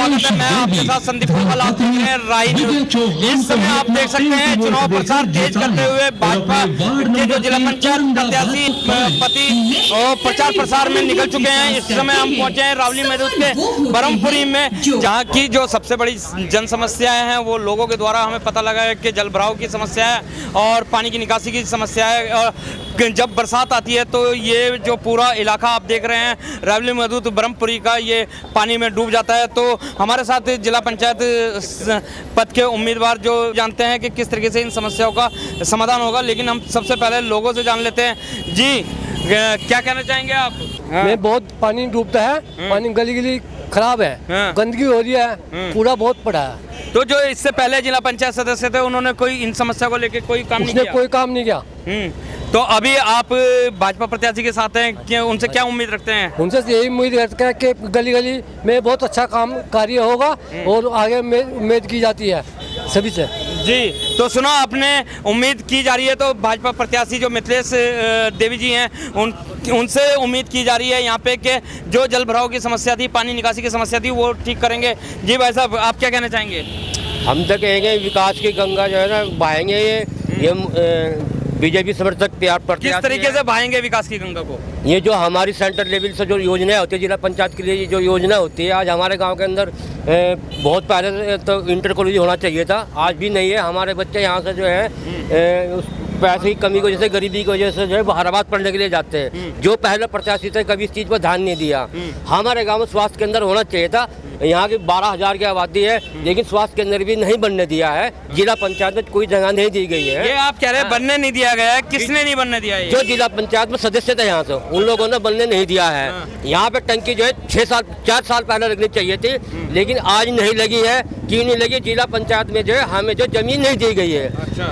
स्वागत है। मैं आपके साथ संदीप कुमार आप देख रहे हैं राई न्यूज़। इस समय आप देख सकते हैं चुनाव प्रचार तेज करते हुए भाजपा के जो जिला पंचायत प्रत्याशी पति और प्रचार प्रसार में निकल चुके हैं। इस समय हम पहुंचे हैं रावली महदूद के ब्रह्मपुरी में, जहां की जो सबसे बड़ी जन समस्याएं हैं वो लोगों के द्वारा हमें पता लगा है कि जल भराव की समस्या है और पानी की निकासी की समस्या है। और जब बरसात आती है तो ये जो पूरा इलाका आप देख रहे हैं रावली महदूद ब्रह्मपुरी का, ये पानी में डूब जाता है। तो हमारे साथ जिला पंचायत पद के उम्मीदवार जो जानते हैं कि किस तरीके से इन समस्याओं का समाधान होगा, लेकिन हम सबसे पहले लोगों से जान लेते हैं। जी, क्या कहना चाहेंगे आप? में बहुत पानी डूबता है, पानी गली गली खराब है, गंदगी हो रही है, कूड़ा बहुत पड़ा है। तो जो इससे पहले जिला पंचायत सदस्य थे उन्होंने कोई इन समस्या को लेकर कोई काम नहीं किया? कोई काम नहीं किया। तो अभी आप भाजपा प्रत्याशी के साथ हैं, कि उनसे क्या उम्मीद रखते हैं? उनसे यही उम्मीद रखते हैं कि गली गली में बहुत अच्छा काम कार्य होगा और आगे उम्मीद की जाती है सभी से। जी, तो सुना आपने, उम्मीद की जा रही है। तो भाजपा प्रत्याशी जो मिथिलेश देवी जी हैं उनसे उम्मीद की जा रही है यहाँ पे कि जो जल भराव की समस्या थी, पानी निकासी की समस्या थी, वो ठीक करेंगे। जी भाई साहब, आप क्या कहना चाहेंगे? हम तो कहेंगे विकास की गंगा जो है ना बहाएंगे। ये बीजेपी समर्थक किस तरीके से बहाएंगे विकास की गंगा को? ये जो हमारी सेंट्रल लेवल से जो योजनाएं होती है जिला पंचायत के लिए, जो योजना होती है, आज हमारे गांव के अंदर बहुत पहले तो इंटर कॉलेज होना चाहिए था, आज भी नहीं है। हमारे बच्चे यहाँ से जो है पैसे की कमी की वजह से, गरीबी की वजह से जो है बाहराबाद पढ़ने के लिए जाते हैं। जो पहले प्रत्याशी थे कभी इस चीज़ पर ध्यान नहीं दिया। हमारे गाँव में स्वास्थ्य केंद्र होना चाहिए था। यहाँ की 12,000 की आबादी है, लेकिन स्वास्थ्य केंद्र भी नहीं बनने दिया है। जिला पंचायत में कोई जगह नहीं दी गई है। ये आप कह रहे हैं बनने नहीं दिया गया है, किसने नहीं बनने दिया है? जो जिला पंचायत में सदस्य थे यहाँ से, उन लोगों ने बनने नहीं दिया है। यहाँ पे टंकी जो है 4 साल पहले लगनी चाहिए थी, लेकिन आज नहीं लगी है। क्यों नहीं लगी? जिला पंचायत में जो है हमें जो जमीन नहीं दी गई है।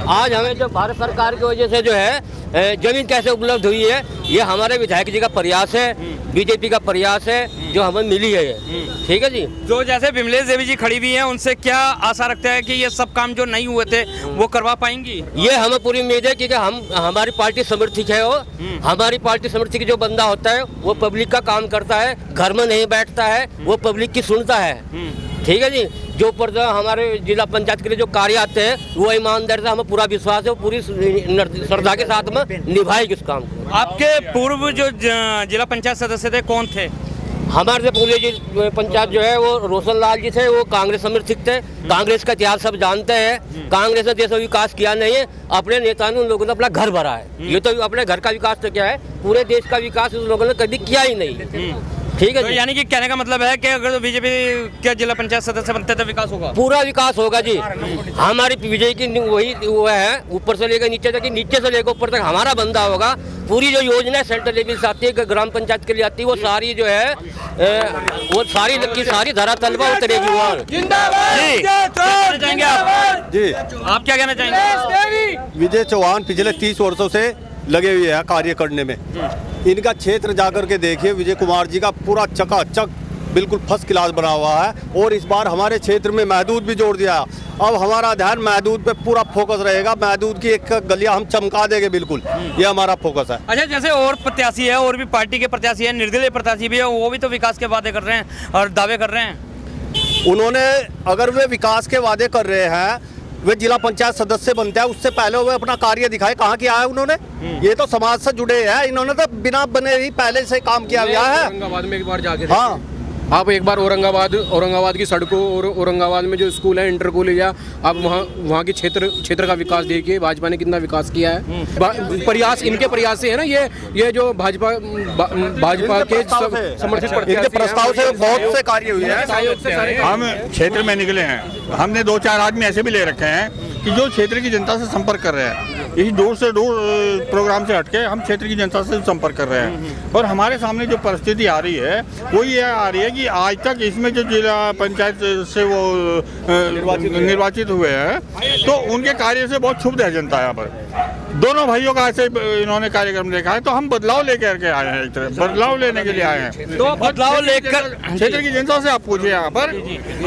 आज हमें जो भारत सरकार की वजह से जो है जमीन कैसे उपलब्ध हुई है, ये हमारे विधायक जी का प्रयास है, बीजेपी का प्रयास है, जो हमें मिली है। ठीक है जी। जो जैसे विमलेश देवी जी खड़ी हुई हैं, उनसे क्या आशा रखते हैं कि ये सब काम जो नहीं हुए थे वो करवा पाएंगी? ये हमें पूरी उम्मीद है, क्योंकि हमारी पार्टी समर्थित है। वो हमारी पार्टी समर्थित जो बंदा होता है वो पब्लिक का काम करता है, घर में नहीं बैठता है, वो पब्लिक की सुनता है। ठीक है जी। जो ऊपर हमारे जिला पंचायत के लिए जो कार्य आते हैं वो ईमानदारी से हमें पूरा विश्वास है, वो पूरी श्रद्धा के साथ में निभाएगी इस काम को। आपके पूर्व जो जिला पंचायत सदस्य थे कौन थे? हमारे से पूरे पंचायत जो है वो रोशन लाल जी थे, वो कांग्रेस समर्थित थे। कांग्रेस का इतिहास सब जानते हैं। कांग्रेस ने देश में विकास किया नहीं है, अपने नेता ने उन लोगों ने अपना घर भरा है। ये तो अपने घर का विकास तो क्या है, पूरे देश का विकास उन लोगों ने कभी किया ही नहीं। ठीक है। तो यानी कि कहने का मतलब है कि अगर बीजेपी के जिला पंचायत सदस्य बनते तो विकास होगा, पूरा विकास होगा जी। हमारी विजय की वही वो है, ऊपर से लेकर नीचे तक, नीचे से लेकर ऊपर तक हमारा बंदा होगा। पूरी जो योजना सेंट्रल लेवल से आती है, ग्राम पंचायत के लिए आती है, वो सारी जो है वो सारी की सारी धरातल पर उतरेगी। जी, आप क्या कहना चाहेंगे? विजय चौहान पिछले 30 वर्षों से लगे हुए हैं कार्य करने में। इनका क्षेत्र जाकर के देखिए, विजय कुमार जी का पूरा चकाचक बिल्कुल फर्स्ट क्लास बना हुआ है। और इस बार हमारे क्षेत्र में महदूद भी जोड़ दिया। अब हमारा ध्यान महदूद पे पूरा फोकस रहेगा। महदूद की एक गलियां हम चमका देंगे, बिल्कुल ये हमारा फोकस है। अच्छा, जैसे और प्रत्याशी है, और भी पार्टी के प्रत्याशी है, निर्दलीय प्रत्याशी भी है, वो भी तो विकास के वादे कर रहे हैं और दावे कर रहे हैं। उन्होंने, अगर वे विकास के वादे कर रहे हैं, वे जिला पंचायत सदस्य बनते हैं, उससे पहले वे अपना कार्य दिखाए। कहाँ किया है उन्होंने? ये तो समाज से जुड़े हैं, इन्होंने तो बिना बने ही पहले से काम किया गया है। औरंगाबाद में एक बार जाके हाँ, आप एक बार औरंगाबाद की सड़कों और औरंगाबाद में जो स्कूल है, इंटर कॉलेज है, आप वहाँ के क्षेत्र का विकास देखिए, भाजपा ने कितना विकास किया है। प्रयास इनके प्रयास से है ना, ये जो भाजपा के समर्थित इनके प्रस्ताव से बहुत से कार्य हुए हैं। हम क्षेत्र में निकले हैं, हमने 2-4 आदमी ऐसे भी ले रखे हैं कि जो क्षेत्र की जनता से संपर्क कर रहे हैं। यही दूर से दूर प्रोग्राम से हटके हम क्षेत्र की जनता से संपर्क कर रहे हैं। और हमारे सामने जो परिस्थिति आ रही है वो ये आ रही है कि आज तक इसमें जो जिला पंचायत से वो निर्वाचित हुए हैं, तो उनके कार्य से बहुत क्षुब्ध है जनता यहाँ पर। दोनों भाइयों का ऐसे इन्होंने कार्यक्रम देखा है, तो हम बदलाव लेकर के आए हैं, एक तरह बदलाव लेने के लिए आए हैं। तो बदलाव लेकर क्षेत्र की जनता से आप पूछिए यहाँ पर,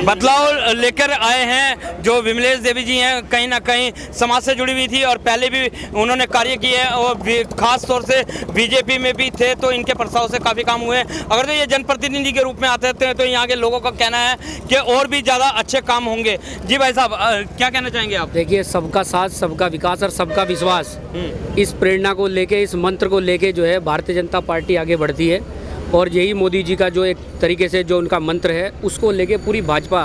बदलाव लेकर आए हैं। जो विमलेश देवी जी हैं कहीं ना कहीं समाज से जुड़ी हुई थी और पहले भी उन्होंने कार्य किए हैं और खास तौर से बीजेपी में भी थे, तो इनके प्रस्ताव से काफ़ी काम हुए। अगर तो ये जनप्रतिनिधि के रूप में आते हैं तो यहाँ के लोगों का कहना है कि और भी ज़्यादा अच्छे काम होंगे। जी भाई साहब, क्या कहना चाहेंगे आप? देखिए, सबका साथ, सबका विकास और सबका विश्वास, इस प्रेरणा को लेके, इस मंत्र को लेके जो है भारतीय जनता पार्टी आगे बढ़ती है। और यही मोदी जी का जो एक तरीके से जो उनका मंत्र है, उसको लेके पूरी भाजपा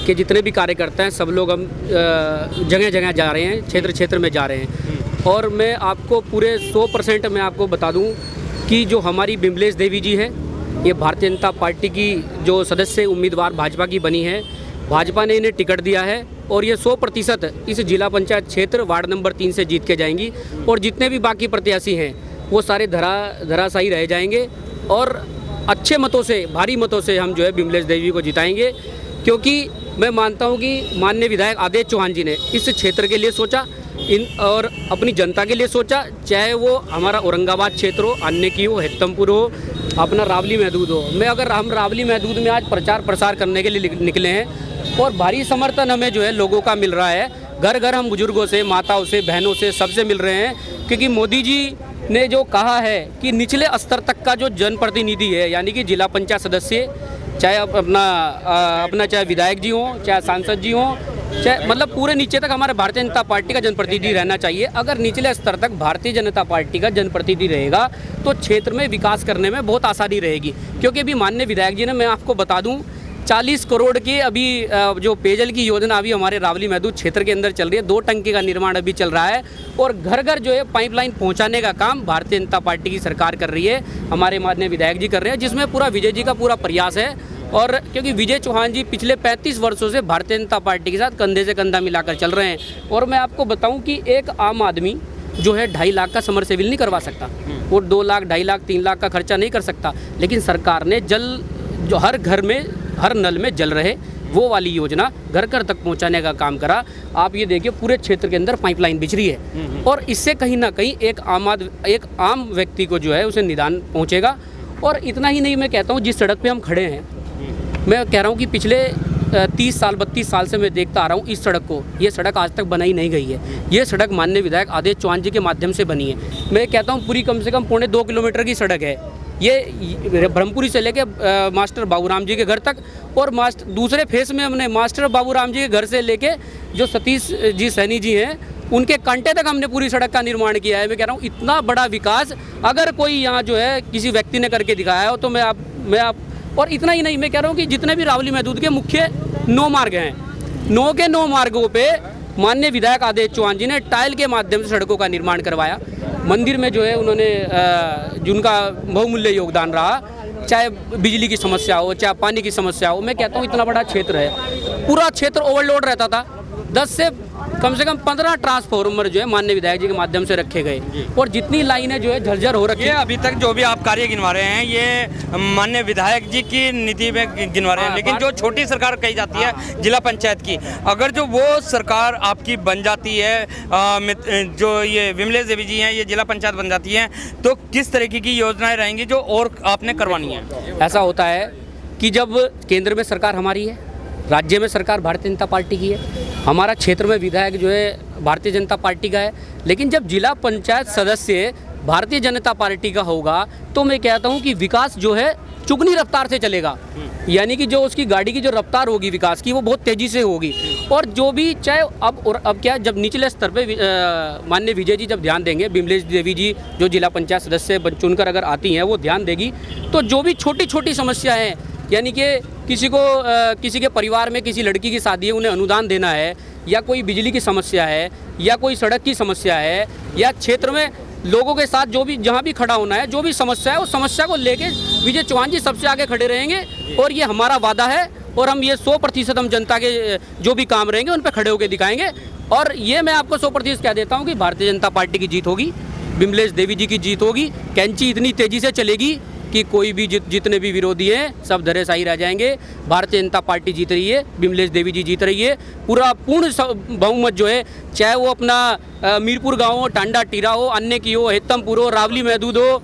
के जितने भी कार्यकर्ता हैं, सब लोग हम जगह जगह जा रहे हैं, क्षेत्र क्षेत्र में जा रहे हैं। और मैं आपको पूरे 100% मैं आपको बता दूं कि जो हमारी विमलेश देवी जी है, ये भारतीय जनता पार्टी की जो सदस्य उम्मीदवार भाजपा की बनी है, भाजपा ने इन्हें टिकट दिया है और ये 100% इस जिला पंचायत क्षेत्र वार्ड नंबर 3 से जीत के जाएंगी। और जितने भी बाकी प्रत्याशी हैं वो सारे धराशायी रह जाएंगे और अच्छे मतों से, भारी मतों से हम जो है विमलेश देवी को जिताएंगे। क्योंकि मैं मानता हूं कि माननीय विधायक आदेश चौहान जी ने इस क्षेत्र के लिए सोचा और अपनी जनता के लिए सोचा, चाहे वो हमारा औरंगाबाद क्षेत्र हो, अन्य की हो, हेतमपुर हो, अपना रावली महदूद हो। अगर हम रावली महदूद में आज प्रचार प्रसार करने के लिए निकले हैं और भारी समर्थन हमें जो है लोगों का मिल रहा है। घर घर हम बुजुर्गों से, माताओं से, बहनों से, सबसे मिल रहे हैं। क्योंकि मोदी जी ने जो कहा है कि निचले स्तर तक का जो जनप्रतिनिधि है, यानी कि जिला पंचायत सदस्य, चाहे अपना चाहे विधायक जी हों, चाहे सांसद जी हों, चाहे मतलब पूरे नीचे तक हमारे भारतीय जनता पार्टी का जनप्रतिनिधि रहना चाहिए। अगर निचले स्तर तक भारतीय जनता पार्टी का जनप्रतिनिधि रहेगा तो क्षेत्र में विकास करने में बहुत आसानी रहेगी। क्योंकि अभी माननीय विधायक जी ने, मैं आपको बता दूं, 40 करोड़ की अभी जो पेयजल की योजना अभी हमारे रावली महदूद क्षेत्र के अंदर चल रही है। 2 टंकी का निर्माण अभी चल रहा है और घर घर जो है पाइपलाइन पहुंचाने का काम भारतीय जनता पार्टी की सरकार कर रही है, हमारे माननीय विधायक जी कर रहे हैं, जिसमें पूरा विजय जी का पूरा प्रयास है। और क्योंकि विजय चौहान जी पिछले 35 वर्षों से भारतीय जनता पार्टी के साथ कंधे से कंधा मिलाकर चल रहे हैं। और मैं आपको बताऊं कि एक आम आदमी जो है 2.5 लाख का समरसेबिल नहीं करवा सकता, वो 2 लाख, 2.5 लाख, 3 लाख का खर्चा नहीं कर सकता। लेकिन सरकार ने जल जो हर घर में, हर नल में जल रहे, वो वाली योजना घर घर तक पहुंचाने का काम करा। आप ये देखिए, पूरे क्षेत्र के अंदर पाइपलाइन बिछ रही है और इससे कहीं ना कहीं एक आम व्यक्ति को जो है उसे निदान पहुंचेगा। और इतना ही नहीं, मैं कहता हूँ जिस सड़क पे हम खड़े हैं, मैं कह रहा हूँ कि पिछले 30 साल 32 साल से मैं देखता आ रहा हूँ इस सड़क को। ये सड़क आज तक बनाई नहीं गई है। ये सड़क माननीय विधायक आदेश चौहान जी के माध्यम से बनी है। मैं कहता हूँ पूरी कम से कम 2.25 किलोमीटर की सड़क है ये, ब्रह्मपुरी से लेके मास्टर बाबूराम जी के घर तक। और दूसरे फेस में हमने मास्टर बाबूराम जी के घर से लेके जो सतीश जी सैनी जी हैं, उनके कांटे तक हमने पूरी सड़क का निर्माण किया है। मैं कह रहा हूँ इतना बड़ा विकास अगर कोई यहाँ जो है किसी व्यक्ति ने करके दिखाया हो तो मैं आप और इतना ही नहीं, मैं कह रहा हूँ कि जितने भी रावली महदूद के मुख्य 9 मार्ग हैं, 9 के 9 मार्गों पे माननीय विधायक आदेश चौहान जी ने टाइल के माध्यम से सड़कों का निर्माण करवाया। मंदिर में जो है उन्होंने जिनका बहुमूल्य योगदान रहा, चाहे बिजली की समस्या हो, चाहे पानी की समस्या हो। मैं कहता हूँ इतना बड़ा क्षेत्र है, पूरा क्षेत्र ओवरलोड रहता था। 10 से कम 15 ट्रांसफार्मर जो है माननीय विधायक जी के माध्यम से रखे गए और जितनी लाइनें जो है झरझर हो रखी है। अभी तक जो भी आप कार्य गिनवा रहे हैं ये माननीय विधायक जी की नीति में गिनवा रहे हैं, लेकिन जो छोटी सरकार कही जाती है जिला पंचायत की, अगर जो वो सरकार आपकी बन जाती है, जो ये विमलेश देवी जी हैं, ये जिला पंचायत बन जाती है, तो किस तरीके की योजनाएं रहेंगी जो और आपने करवानी है? ऐसा होता है कि जब केंद्र में सरकार हमारी है, राज्य में सरकार भारतीय जनता पार्टी की है, हमारा क्षेत्र में विधायक जो है भारतीय जनता पार्टी का है, लेकिन जब जिला पंचायत सदस्य भारतीय जनता पार्टी का होगा तो मैं कहता हूं कि विकास जो है चुगनी रफ्तार से चलेगा। यानी कि जो उसकी गाड़ी की जो रफ्तार होगी विकास की, वो बहुत तेज़ी से होगी। और जो भी चाहे अब क्या, जब निचले स्तर पे माननीय विजय जी जब ध्यान देंगे, विमलेश देवी जी जो जिला पंचायत सदस्य चुनकर अगर आती हैं, वो ध्यान देगी, तो जो भी छोटी छोटी समस्या है, यानी कि किसी के परिवार में किसी लड़की की शादी है, उन्हें अनुदान देना है, या कोई बिजली की समस्या है, या कोई सड़क की समस्या है, या क्षेत्र में लोगों के साथ जो भी जहाँ भी खड़ा होना है, जो भी समस्या है, उस समस्या को लेके विजय चौहान जी सबसे आगे खड़े रहेंगे। और ये हमारा वादा है और हम ये 100% हम जनता के जो भी काम रहेंगे उन पर खड़े होकर दिखाएंगे। और ये मैं आपको 100% कह देता हूँ कि भारतीय जनता पार्टी की जीत होगी, विमलेश देवी जी की जीत होगी। कैंची इतनी तेज़ी से चलेगी कि कोई भी जितने भी विरोधी हैं सब धराशायी रह जाएंगे। भारतीय जनता पार्टी जीत रही है, विमलेश देवी जी जीत रही है। पूरा पूर्ण बहुमत जो है, चाहे वो अपना मीरपुर गांव हो, टांडा टीरा हो, अन्य की हो, हेतमपुर हो, रावली महदूद हो,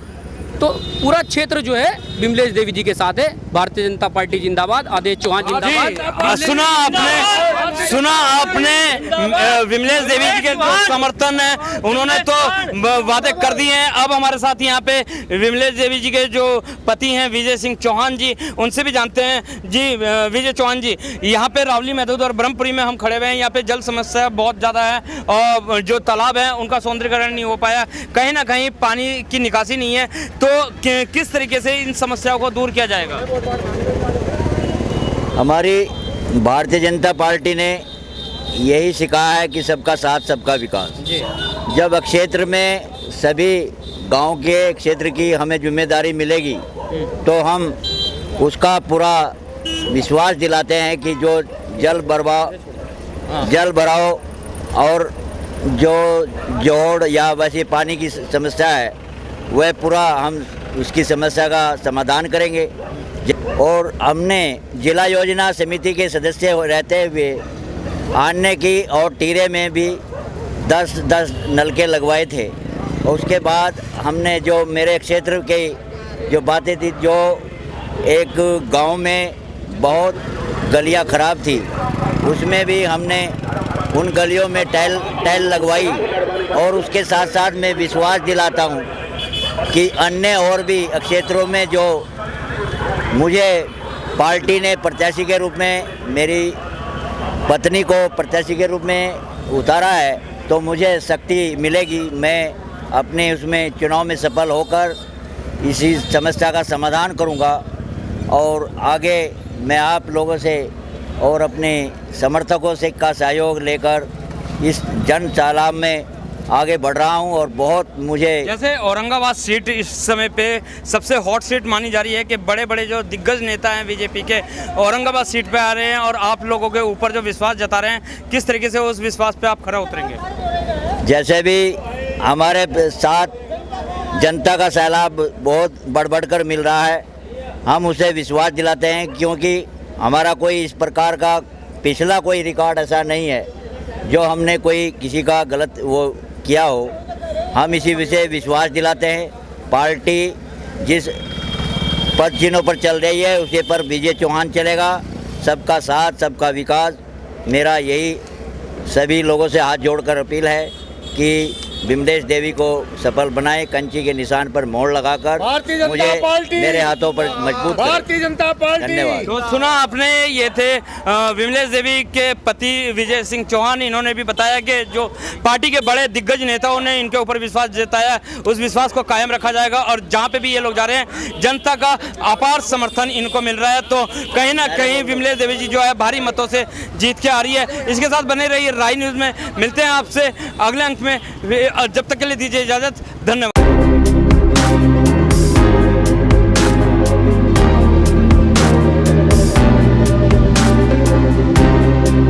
तो पूरा क्षेत्र जो है विमलेश देवी जी के साथ है। भारतीय जनता पार्टी जिंदाबाद, आदेश चौहान जिंदाबाद। सुना आपने विमलेश देवी जी के जो समर्थन है उन्होंने तो वादे कर दिए हैं। अब हमारे साथ यहाँ पे विमलेश देवी जी के जो पति हैं विजय सिंह चौहान जी, उनसे भी जानते हैं। जी विजय चौहान जी, यहाँ पे रावली महदूद और ब्रह्मपुरी में हम खड़े हुए हैं। यहाँ पे जल समस्या बहुत ज़्यादा है और जो तालाब है उनका सौंदर्यीकरण नहीं हो पाया, कहीं ना कहीं पानी की निकासी नहीं है। तो किस तरीके से इन समस्याओं को दूर किया जाएगा? हमारी भारतीय जनता पार्टी ने यही सिखाया है कि सबका साथ सबका विकास। जब क्षेत्र में सभी गांव के क्षेत्र की हमें जिम्मेदारी मिलेगी तो हम उसका पूरा विश्वास दिलाते हैं कि जो जल भराव और जो जोड़ या वैसे पानी की समस्या है वह पूरा हम उसकी समस्या का समाधान करेंगे। और हमने जिला योजना समिति के सदस्य रहते हुए आने की और टीरे में भी 10 नलके लगवाए थे। उसके बाद हमने जो मेरे क्षेत्र के जो बातें थी, जो एक गांव में बहुत गलियां खराब थी, उसमें भी हमने उन गलियों में टाइल लगवाई। और उसके साथ साथ मैं विश्वास दिलाता हूं कि अन्य और भी क्षेत्रों में जो मुझे पार्टी ने प्रत्याशी के रूप में, मेरी पत्नी को प्रत्याशी के रूप में उतारा है, तो मुझे शक्ति मिलेगी। मैं अपने उसमें चुनाव में सफल होकर इसी समस्या का समाधान करूंगा। और आगे मैं आप लोगों से और अपने समर्थकों से का सहयोग लेकर इस जन तालाब में आगे बढ़ रहा हूं। और बहुत मुझे, जैसे औरंगाबाद सीट इस समय पे सबसे हॉट सीट मानी जा रही है कि बड़े बड़े जो दिग्गज नेता हैं बीजेपी के औरंगाबाद सीट पे आ रहे हैं और आप लोगों के ऊपर जो विश्वास जता रहे हैं, किस तरीके से उस विश्वास पे आप खरा उतरेंगे? जैसे भी हमारे साथ जनता का सैलाब बहुत बढ़ कर मिल रहा है, हम उसे विश्वास दिलाते हैं, क्योंकि हमारा कोई इस प्रकार का पिछला कोई रिकॉर्ड ऐसा नहीं है जो हमने कोई किसी का गलत वो किया हो। हम इसी विषय विश्वास दिलाते हैं। पार्टी जिस पद चिन्हों पर चल रही है उसी पर विजय चौहान चलेगा। सबका साथ सबका विकास, मेरा यही सभी लोगों से हाथ जोड़कर अपील है कि विमलेश देवी को सफल बनाए, कंची के निशान पर मोहर लगाकर मुझे मेरे हाथों पर मजबूत भारतीय जनता पार्टी। धन्यवाद। तो सुना आपने, ये थे विमलेश देवी के पति विजय सिंह चौहान। इन्होंने भी बताया कि जो पार्टी के बड़े दिग्गज नेताओं ने इनके ऊपर विश्वास जताया, उस विश्वास को कायम रखा जाएगा। और जहाँ पे भी ये लोग जा रहे हैं, जनता का अपार समर्थन इनको मिल रहा है। तो कहीं ना कहीं विमलेश देवी जी जो है भारी मतों से जीत के आ रही है। इसके साथ बने रहिए राय न्यूज़ में। मिलते हैं आपसे अगले अंक में, जब तक के लिए दीजिए इजाज़त। धन्यवाद।